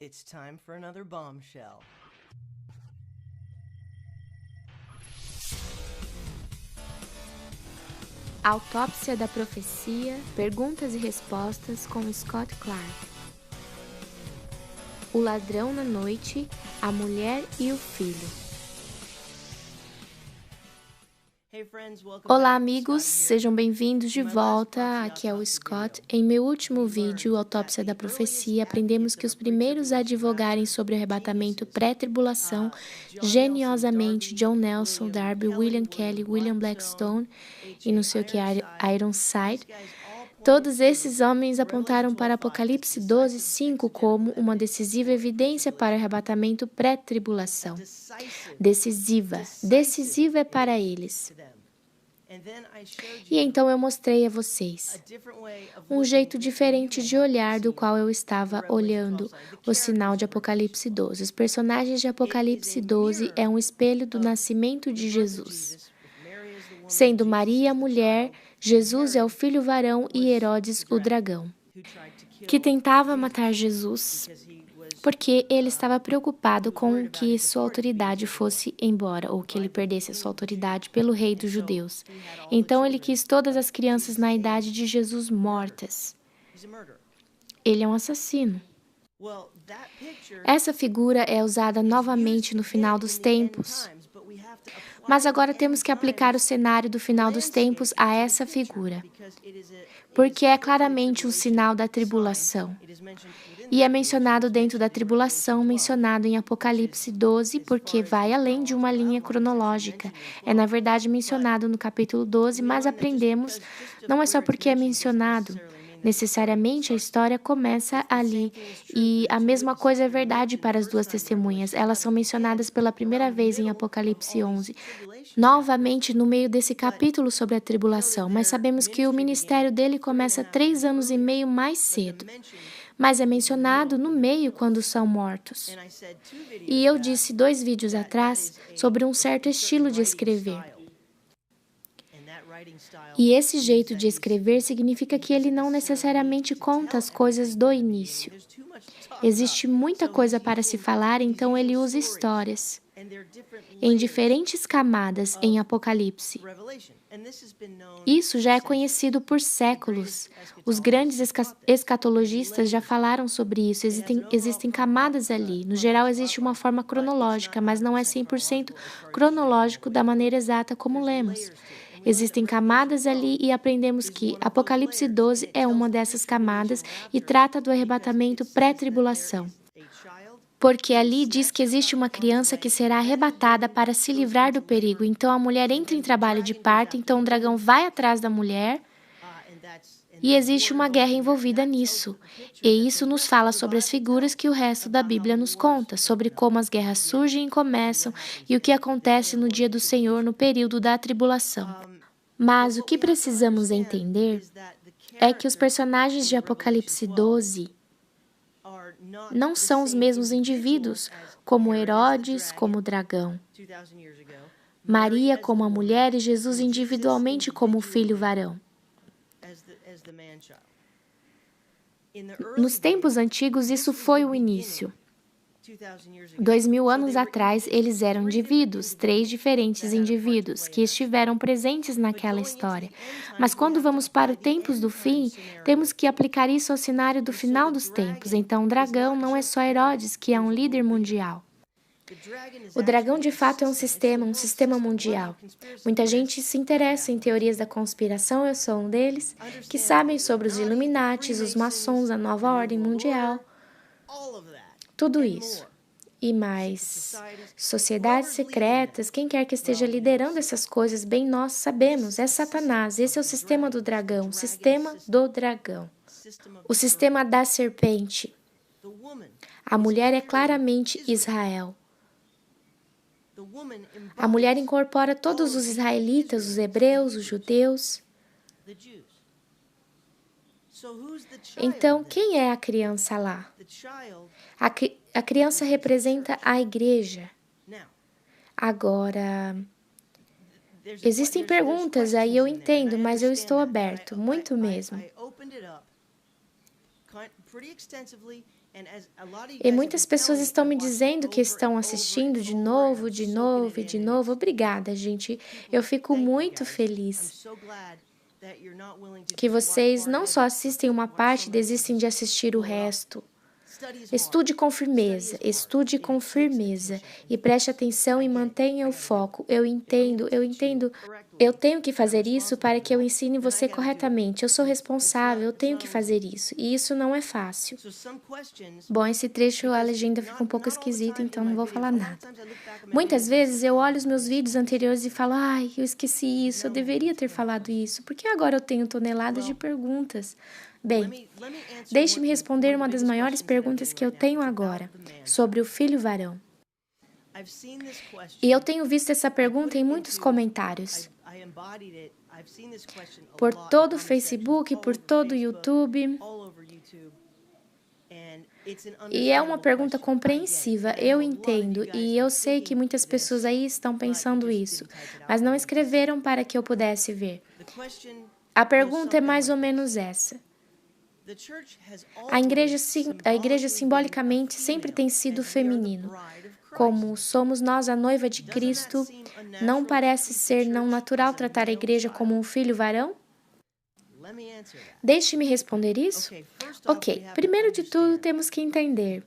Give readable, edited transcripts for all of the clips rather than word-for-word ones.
It's time for another bombshell. Autópsia da Profecia, Perguntas e Respostas com Scott Clark. O Ladrão na Noite, a Mulher e o Filho. Olá amigos, sejam bem-vindos de volta, aqui é o Scott. Em meu último vídeo, Autópsia da Profecia, aprendemos que os primeiros a advogarem sobre o arrebatamento pré-tribulação, geniosamente John Nelson, Darby, William Kelly, William Blackstone e não sei o que Ironside, todos esses homens apontaram para Apocalipse 12:5 como uma decisiva evidência para o arrebatamento pré-tribulação. Decisiva é para eles. E então eu mostrei a vocês um jeito diferente de olhar do qual eu estava olhando o sinal de Apocalipse 12. Os personagens de Apocalipse 12 é um espelho do nascimento de Jesus. Sendo Maria a mulher, Jesus é o filho varão e Herodes o dragão, que tentava matar Jesus porque ele estava preocupado com que sua autoridade fosse embora, ou que ele perdesse a sua autoridade pelo rei dos judeus. Então ele quis todas as crianças na idade de Jesus mortas. Ele é um assassino. Essa figura é usada novamente no final dos tempos. Mas agora temos que aplicar o cenário do final dos tempos a essa figura, porque é claramente um sinal da tribulação. E é mencionado dentro da tribulação, mencionado em Apocalipse 12, porque vai além de uma linha cronológica. É, na verdade, mencionado no capítulo 12, mas aprendemos, não é só porque é mencionado. Necessariamente a história começa ali, e a mesma coisa é verdade para as duas testemunhas. Elas são mencionadas pela primeira vez em Apocalipse 11, novamente no meio desse capítulo sobre a tribulação, mas sabemos que o ministério dele começa 3 anos e meio mais cedo. Mas é mencionado no meio quando são mortos. E eu disse 2 vídeos atrás sobre um certo estilo de escrever. E esse jeito de escrever significa que ele não necessariamente conta as coisas do início. Existe muita coisa para se falar, então ele usa histórias em diferentes camadas em Apocalipse. Isso já é conhecido por séculos. Os grandes escatologistas já falaram sobre isso. Existem camadas ali. No geral, existe uma forma cronológica, mas não é 100% cronológico da maneira exata como lemos. Existem camadas ali e aprendemos que Apocalipse 12 é uma dessas camadas e trata do arrebatamento pré-tribulação. Porque ali diz que existe uma criança que será arrebatada para se livrar do perigo. Então a mulher entra em trabalho de parto, então o dragão vai atrás da mulher e existe uma guerra envolvida nisso. E isso nos fala sobre as figuras que o resto da Bíblia nos conta, sobre como as guerras surgem e começam e o que acontece no dia do Senhor no período da tribulação. Mas o que precisamos entender é que os personagens de Apocalipse 12 não são os mesmos indivíduos, como Herodes, como o dragão, Maria como a mulher e Jesus individualmente como o filho varão. Nos tempos antigos, isso foi o início. 2000 anos atrás, eles eram indivíduos, 3 diferentes indivíduos que estiveram presentes naquela história. Mas quando vamos para os tempos do fim, temos que aplicar isso ao cenário do final dos tempos. Então, o dragão não é só Herodes, que é um líder mundial. O dragão, de fato, é um sistema mundial. Muita gente se interessa em teorias da conspiração, eu sou um deles, que sabem sobre os Illuminatis, os maçons, a nova ordem mundial. Tudo isso. E mais, sociedades secretas, quem quer que esteja liderando essas coisas, bem nós sabemos, é Satanás. Esse é o sistema do dragão, o sistema do dragão. O sistema da serpente. A mulher é claramente Israel. A mulher incorpora todos os israelitas, os hebreus, os judeus. Então, quem é a criança lá? A criança representa a igreja. Agora, existem perguntas aí, eu entendo, mas eu estou aberto, muito mesmo. E muitas pessoas estão me dizendo que estão assistindo de novo, de novo e de novo. Obrigada, gente. Eu fico muito feliz que vocês não só assistem uma parte e desistem de assistir o resto. Estude com firmeza e preste atenção e mantenha o foco. Eu entendo. Eu tenho que fazer isso para que eu ensine você corretamente. Eu sou responsável, eu tenho que fazer isso. E isso não é fácil. Bom, esse trecho, a legenda fica um pouco esquisita, então não vou falar nada. Muitas vezes eu olho os meus vídeos anteriores e falo, ai, eu esqueci isso, eu deveria ter falado isso. Porque agora eu tenho toneladas de perguntas. Bem, deixe-me responder uma das maiores perguntas que eu tenho agora, sobre o filho varão. E eu tenho visto essa pergunta em muitos comentários. Por todo o Facebook, por todo o YouTube. E é uma pergunta compreensiva, eu entendo, e eu sei que muitas pessoas aí estão pensando isso, mas não escreveram para que eu pudesse ver. A pergunta é mais ou menos essa. A igreja simbolicamente sempre tem sido feminino. Como somos nós a noiva de Cristo, não parece ser não natural tratar a igreja como um filho varão? Deixe-me responder isso? Ok, primeiro de tudo temos que entender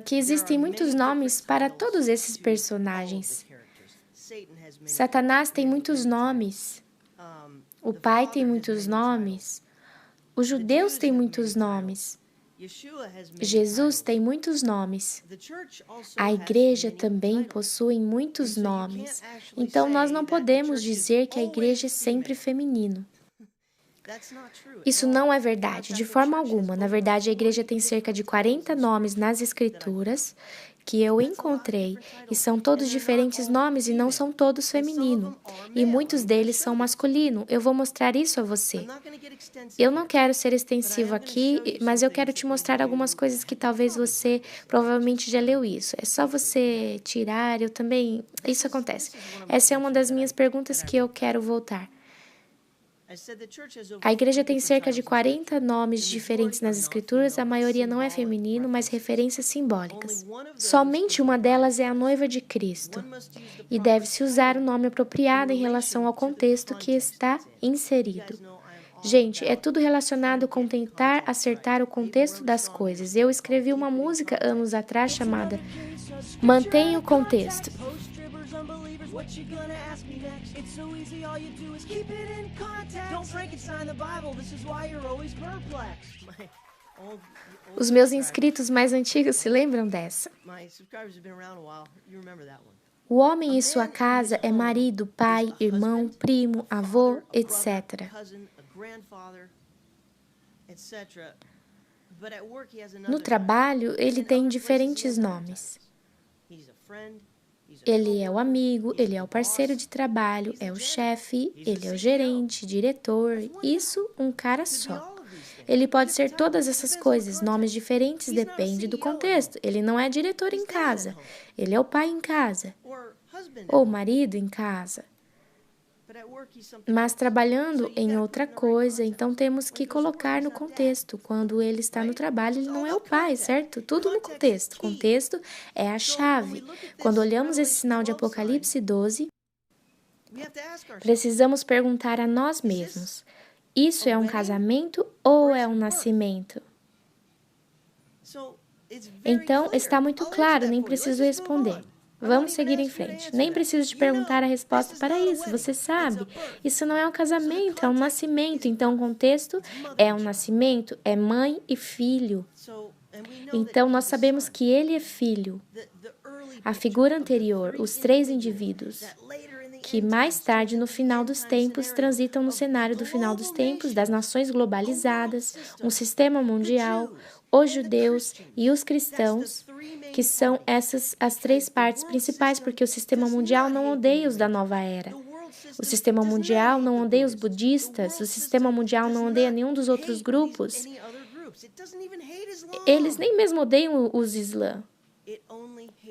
que existem muitos nomes para todos esses personagens. Satanás tem muitos nomes, o Pai tem muitos nomes, os judeus têm muitos nomes, Jesus tem muitos nomes. A igreja também possui muitos nomes. Então, nós não podemos dizer que a igreja é sempre feminino. Isso não é verdade, de forma alguma. Na verdade, a igreja tem cerca de 40 nomes nas Escrituras que eu encontrei, e são todos diferentes nomes e não são todos feminino. E muitos deles são masculino. Eu vou mostrar isso a você. Eu não quero ser extensivo aqui, mas eu quero te mostrar algumas coisas que talvez você provavelmente já leu isso. É só você tirar, eu também... Isso acontece. Essa é uma das minhas perguntas que eu quero voltar. A igreja tem cerca de 40 nomes diferentes nas escrituras, a maioria não é feminino, mas referências simbólicas. Somente uma delas é a noiva de Cristo, e deve-se usar o nome apropriado em relação ao contexto que está inserido. Gente, é tudo relacionado com tentar acertar o contexto das coisas. Eu escrevi uma música anos atrás chamada Mantenha o Contexto. What you gonna ask me next? It's so easy, all you do is keep it in context. Don't Frankenstein the Bible, this is why you're always perplexed. Os meus inscritos mais antigos se lembram dessa. O homem em sua casa é marido, pai, irmão, primo, avô, etc. No trabalho, ele tem diferentes nomes. Ele é o amigo, ele é o parceiro de trabalho, é o chefe, ele é o gerente, diretor, isso um cara só. Ele pode ser todas essas coisas, nomes diferentes, depende do contexto. Ele não é diretor em casa, ele é o pai em casa, ou marido em casa. Mas trabalhando em outra coisa, então temos que colocar no contexto. Quando ele está no trabalho, ele não é o pai, certo? Tudo no contexto. Contexto é a chave. Quando olhamos esse sinal de Apocalipse 12, precisamos perguntar a nós mesmos: isso é um casamento ou é um nascimento? Então, está muito claro, nem preciso responder. Vamos seguir em frente. Nem preciso te perguntar a resposta para isso, você sabe. Isso não é um casamento, é um nascimento. Então, o contexto é um nascimento, é mãe e filho. Então, nós sabemos que ele é filho. A figura anterior, os 3 indivíduos, que mais tarde, no final dos tempos, transitam no cenário do final dos tempos, das nações globalizadas, um sistema mundial, os judeus e os cristãos, que são essas as 3 partes principais, porque o sistema mundial não odeia os da nova era. O sistema mundial não odeia os budistas, o sistema mundial não odeia nenhum dos outros grupos. Eles nem mesmo odeiam os islã.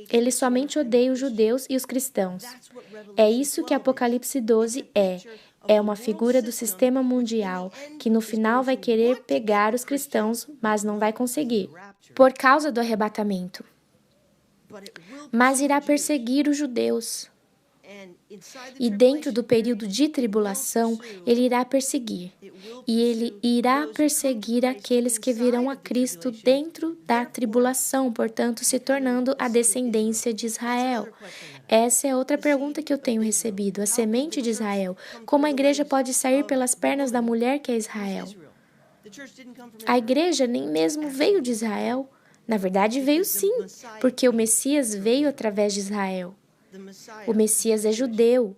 Ele somente odeia os judeus e os cristãos. É isso que Apocalipse 12 é. É uma figura do sistema mundial que no final vai querer pegar os cristãos, mas não vai conseguir, por causa do arrebatamento. Mas irá perseguir os judeus. E dentro do período de tribulação, ele irá perseguir. E ele irá perseguir aqueles que virão a Cristo dentro da tribulação, portanto, se tornando a descendência de Israel. Essa é outra pergunta que eu tenho recebido, a semente de Israel. Como a igreja pode sair pelas pernas da mulher que é Israel? A igreja nem mesmo veio de Israel. Na verdade, veio sim, porque o Messias veio através de Israel. O Messias é judeu.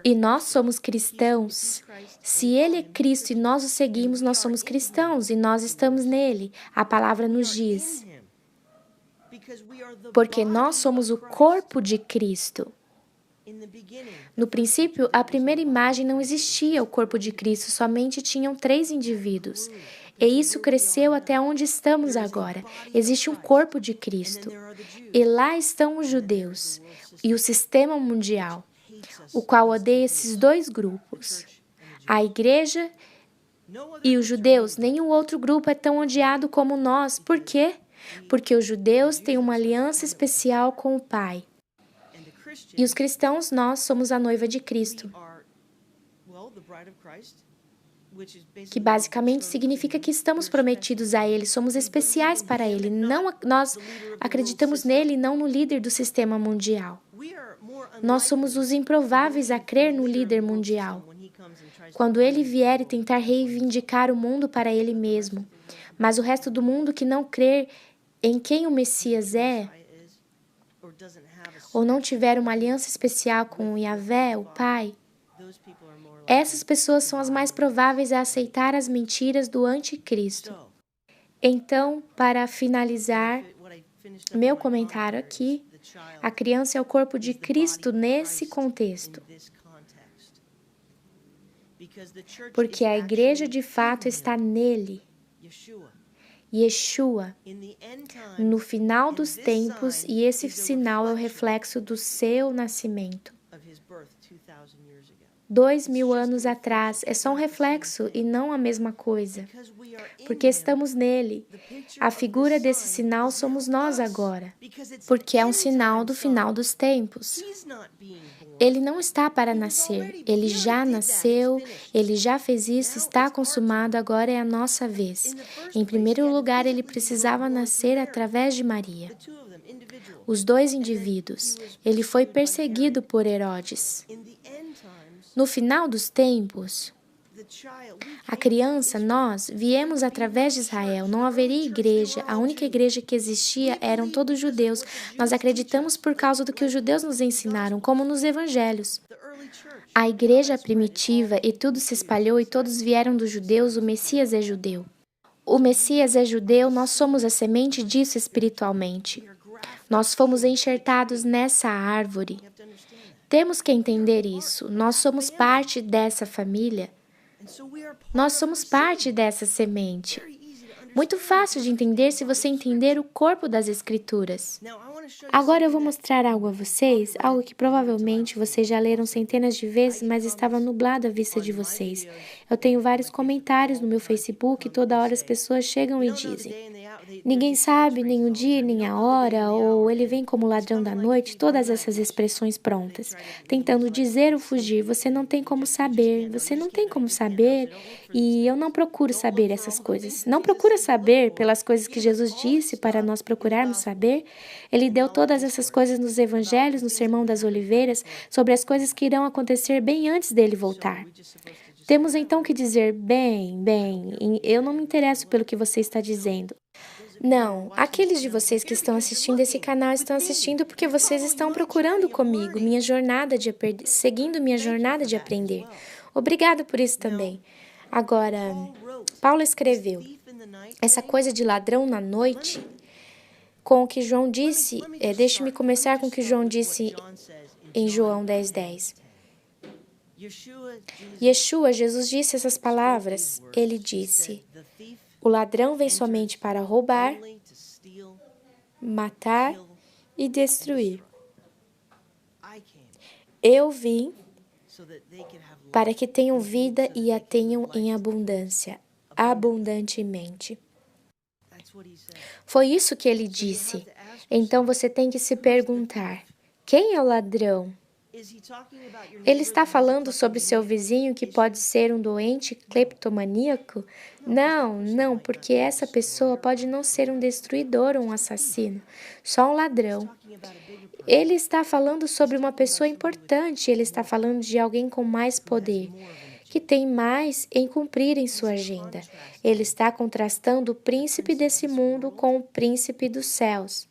E nós somos cristãos. Se ele é Cristo e nós o seguimos, nós somos cristãos e nós estamos nele. A palavra nos diz. Porque nós somos o corpo de Cristo. No princípio, a primeira imagem não existia o corpo de Cristo, somente tinham 3 indivíduos. E isso cresceu até onde estamos agora. Existe um corpo de Cristo. E lá estão os judeus e o sistema mundial, o qual odeia esses 2 grupos. A igreja e os judeus, nenhum outro grupo é tão odiado como nós. Por quê? Porque os judeus têm uma aliança especial com o Pai. E os cristãos, nós somos a noiva de Cristo. Que basicamente significa que estamos prometidos a Ele, somos especiais para Ele. Nós acreditamos nele e não no líder do sistema mundial. Nós somos os improváveis a crer no líder mundial. Quando ele vier e tentar reivindicar o mundo para ele mesmo, mas o resto do mundo que não crer em quem o Messias é, ou não tiver uma aliança especial com o Yahvé, o Pai, essas pessoas são as mais prováveis a aceitar as mentiras do anticristo. Então, para finalizar meu comentário aqui, a criança é o corpo de Cristo nesse contexto. Porque a igreja de fato está nele, Yeshua, no final dos tempos, e esse sinal é o reflexo do seu nascimento. 2000 anos atrás, é só um reflexo e não a mesma coisa, porque estamos nele. A figura desse sinal somos nós agora, porque é um sinal do final dos tempos. Ele não está para nascer, ele já nasceu, ele já fez isso, está consumado, agora é a nossa vez. Em primeiro lugar, ele precisava nascer através de Maria. Os 2 indivíduos, ele foi perseguido por Herodes. No final dos tempos, a criança, nós, viemos através de Israel. Não haveria igreja. A única igreja que existia eram todos judeus. Nós acreditamos por causa do que os judeus nos ensinaram, como nos evangelhos. A igreja primitiva e tudo se espalhou e todos vieram dos judeus. O Messias é judeu. O Messias é judeu, nós somos a semente disso espiritualmente. Nós fomos enxertados nessa árvore. Temos que entender isso. Nós somos parte dessa família. Nós somos parte dessa semente. Muito fácil de entender se você entender o corpo das Escrituras. Agora eu vou mostrar algo a vocês, algo que provavelmente vocês já leram centenas de vezes, mas estava nublado à vista de vocês. Eu tenho vários comentários no meu Facebook e toda hora as pessoas chegam e dizem: ninguém sabe nem o dia nem a hora, ou ele vem como ladrão da noite, todas essas expressões prontas, tentando dizer ou fugir. Você não tem como saber, você não tem como saber, e eu não procuro saber essas coisas. Não procura saber pelas coisas que Jesus disse para nós procurarmos saber. Ele deu todas essas coisas nos evangelhos, no Sermão das Oliveiras, sobre as coisas que irão acontecer bem antes dele voltar. Temos então que dizer, bem, eu não me interesso pelo que você está dizendo. Não, aqueles de vocês que estão assistindo esse canal estão assistindo porque vocês estão procurando comigo, seguindo minha jornada de aprender. Obrigada por isso também. Agora, Paulo escreveu essa coisa de ladrão na noite com o que João disse. Deixe-me começar com o que João disse em João 10:10. Yeshua, Jesus disse essas palavras. Ele disse: o ladrão vem somente para roubar, matar e destruir. Eu vim para que tenham vida e a tenham em abundância, abundantemente. Foi isso que ele disse. Então você tem que se perguntar: quem é o ladrão? Ele está falando sobre seu vizinho que pode ser um doente cleptomaníaco? Não, porque essa pessoa pode não ser um destruidor ou um assassino, só um ladrão. Ele está falando sobre uma pessoa importante, ele está falando de alguém com mais poder, que tem mais em cumprir em sua agenda. Ele está contrastando o príncipe desse mundo com o príncipe dos céus.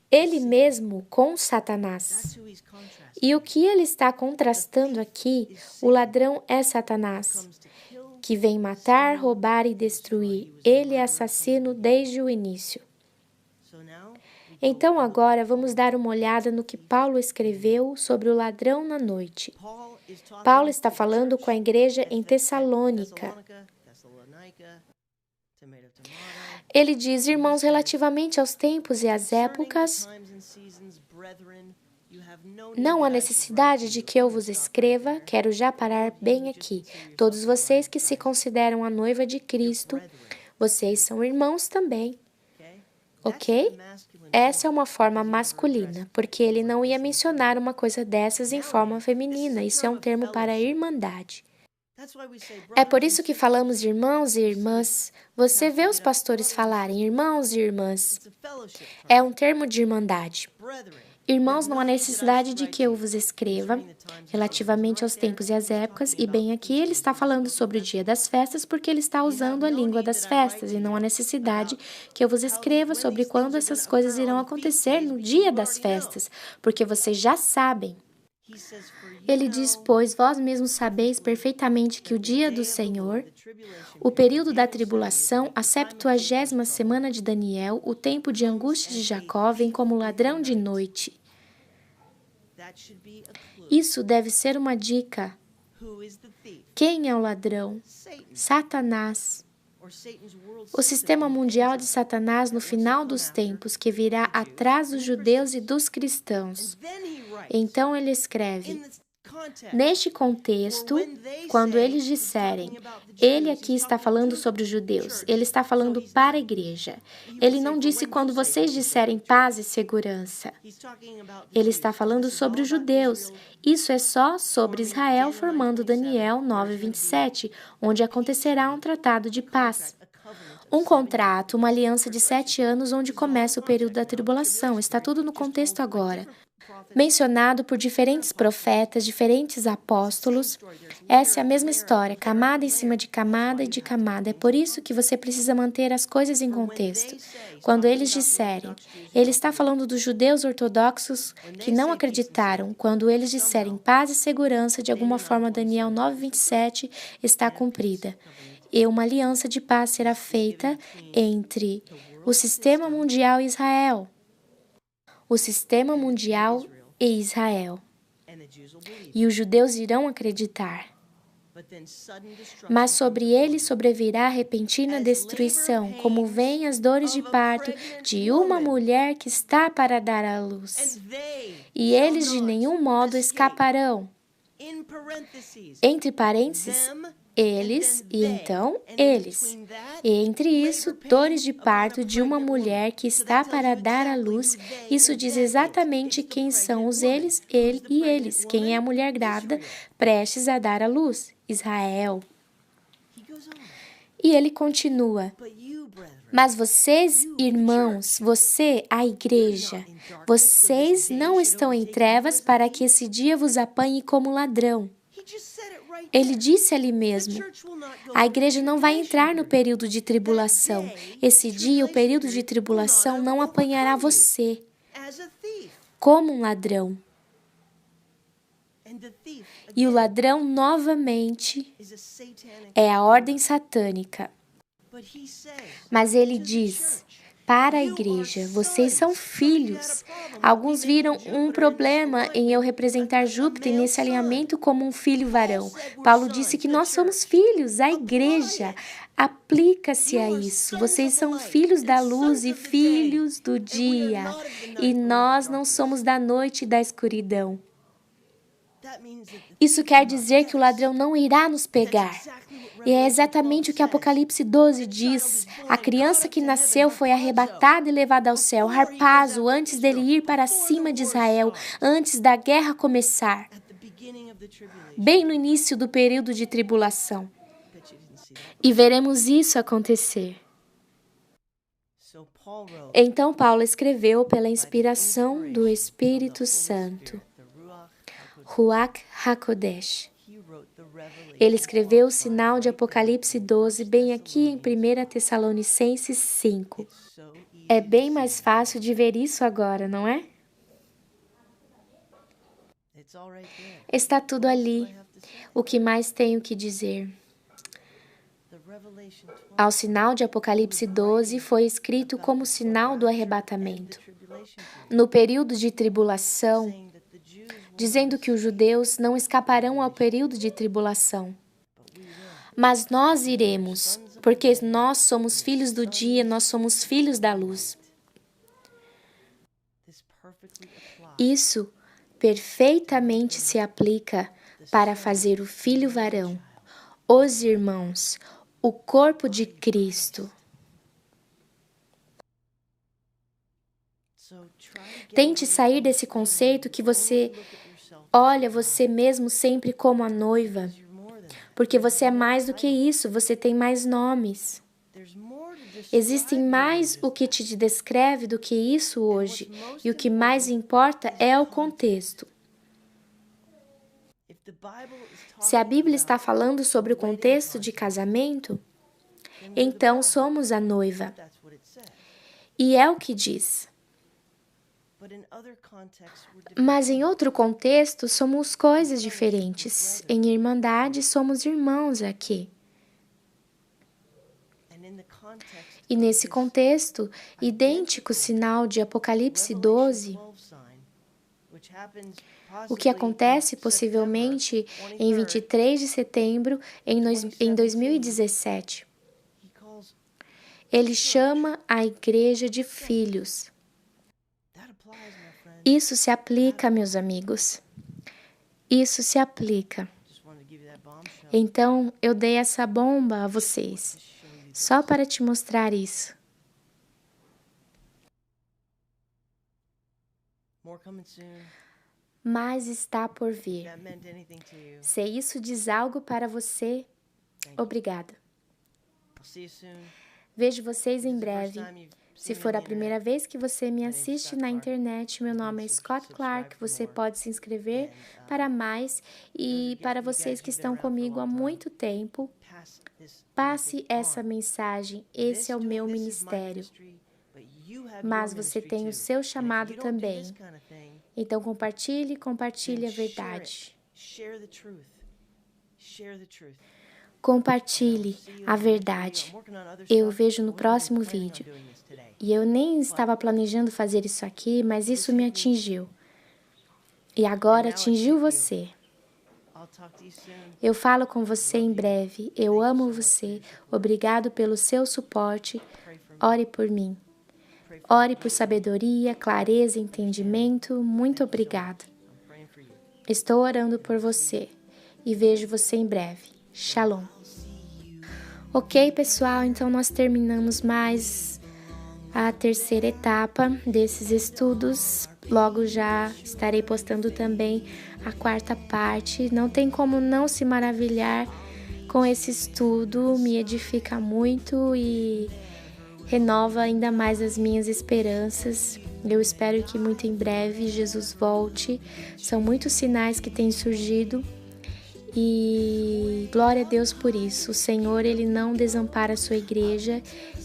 Ele mesmo com Satanás. E o que ele está contrastando aqui, o ladrão é Satanás, que vem matar, roubar e destruir. Ele é assassino desde o início. Então agora vamos dar uma olhada no que Paulo escreveu sobre o ladrão na noite. Paulo está falando com a igreja em Tessalônica. Ele diz: irmãos, relativamente aos tempos e às épocas, não há necessidade de que eu vos escreva, quero já parar bem aqui. Todos vocês que se consideram a noiva de Cristo, vocês são irmãos também. Ok? Essa é uma forma masculina, porque ele não ia mencionar uma coisa dessas em forma feminina. Isso é um termo para irmandade. É por isso que falamos irmãos e irmãs. Você vê os pastores falarem irmãos e irmãs. É um termo de irmandade. Irmãos, não há necessidade de que eu vos escreva relativamente aos tempos e às épocas, e bem aqui ele está falando sobre o dia das festas porque ele está usando a língua das festas, e não há necessidade que eu vos escreva sobre quando essas coisas irão acontecer no dia das festas, porque vocês já sabem. Ele diz, pois vós mesmos sabeis perfeitamente que o dia do Senhor, o período da tribulação, a 70ª semana de Daniel, o tempo de angústia de Jacó, vem como ladrão de noite. Isso deve ser uma dica. Quem é o ladrão? Satanás. O sistema mundial de Satanás no final dos tempos, que virá atrás dos judeus e dos cristãos. Então ele escreve, neste contexto, quando eles disserem, ele aqui está falando sobre os judeus, ele está falando para a igreja. Ele não disse quando vocês disserem paz e segurança. Ele está falando sobre os judeus. Isso é só sobre Israel formando Daniel 9:27, onde acontecerá um tratado de paz. Um contrato, uma aliança de 7 anos onde começa o período da tribulação. Está tudo no contexto agora. Mencionado por diferentes profetas, diferentes apóstolos. Essa é a mesma história, camada em cima de camada e de camada. É por isso que você precisa manter as coisas em contexto. Quando eles disserem, ele está falando dos judeus ortodoxos que não acreditaram. Quando eles disserem paz e segurança, de alguma forma Daniel 9:27 está cumprida. E uma aliança de paz será feita entre o sistema mundial e Israel. O sistema mundial e Israel. E os judeus irão acreditar. Mas sobre ele sobrevirá repentina destruição, como vêm as dores de parto de uma mulher que está para dar à luz. E eles de nenhum modo escaparão. Entre parênteses, eles, e então eles. E entre isso, dores de parto de uma mulher que está para dar à luz, isso diz exatamente quem são os eles, ele e eles. Quem é a mulher grávida prestes a dar à luz? Israel. E ele continua. Mas vocês, irmãos, você, a igreja, vocês não estão em trevas para que esse dia vos apanhe como ladrão. Ele disse ali mesmo, a igreja não vai entrar no período de tribulação. Esse dia, o período de tribulação, não apanhará você como um ladrão. E o ladrão, novamente, é a ordem satânica. Mas ele diz, para a igreja. Vocês são filhos. Alguns viram um problema em eu representar Júpiter nesse alinhamento como um filho varão. Paulo disse que nós somos filhos, a igreja. Aplica-se a isso. Vocês são filhos da luz e filhos do dia. E nós não somos da noite e da escuridão. Isso quer dizer que o ladrão não irá nos pegar. E é exatamente o que Apocalipse 12 diz. A criança que nasceu foi arrebatada e levada ao céu, harpazo, antes dele ir para cima de Israel, antes da guerra começar, bem no início do período de tribulação. E veremos isso acontecer. Então Paulo escreveu pela inspiração do Espírito Santo, Ruach HaKodesh. Ele escreveu o sinal de Apocalipse 12 bem aqui em 1 Tessalonicenses 5. É bem mais fácil de ver isso agora, não é? Está tudo ali. O que mais tenho que dizer? Ao sinal de Apocalipse 12 foi escrito como sinal do arrebatamento. No período de tribulação, dizendo que os judeus não escaparão ao período de tribulação. Mas nós iremos, porque nós somos filhos do dia, nós somos filhos da luz. Isso perfeitamente se aplica para fazer o filho varão, os irmãos, o corpo de Cristo. Tente sair desse conceito que você olha você mesmo sempre como a noiva, porque você é mais do que isso, você tem mais nomes. Existem mais o que te descreve do que isso hoje, e o que mais importa é o contexto. Se a Bíblia está falando sobre o contexto de casamento, então somos a noiva. E é o que diz. Mas em outro contexto, somos coisas diferentes. Em irmandade, somos irmãos aqui. E nesse contexto, idêntico sinal de Apocalipse 12, o que acontece possivelmente em 23 de setembro em 2017. Ele chama a igreja de filhos. Isso se aplica, meus amigos. Isso se aplica. Então, eu dei essa bomba a vocês, só para te mostrar isso. Mas está por vir. Se isso diz algo para você, obrigada. Vejo vocês em breve. Se for a primeira vez que você me assiste na internet, meu nome é Scott Clark. Você pode se inscrever para mais. E para vocês que estão comigo há muito tempo, passe essa mensagem. Esse é o meu ministério. Mas você tem o seu chamado também. Então compartilhe a verdade. Compartilhe a verdade. Eu vejo no próximo vídeo. E eu nem estava planejando fazer isso aqui, mas isso me atingiu. E agora atingiu você. Eu falo com você em breve. Eu amo você. Obrigado pelo seu suporte. Ore por mim. Ore por sabedoria, clareza e entendimento. Muito obrigado. Estou orando por você. E vejo você em breve. Shalom. Ok, pessoal, então nós terminamos mais a terceira etapa desses estudos. Logo já estarei postando também a quarta parte. Não tem como não se maravilhar com esse estudo, me edifica muito e renova ainda mais as minhas esperanças. Eu espero que muito em breve Jesus volte. São muitos sinais que têm surgido. E glória a Deus por isso. O Senhor, Ele não desampara a sua igreja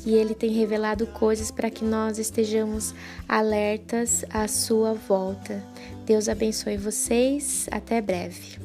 e Ele tem revelado coisas para que nós estejamos alertas à sua volta. Deus abençoe vocês. Até breve.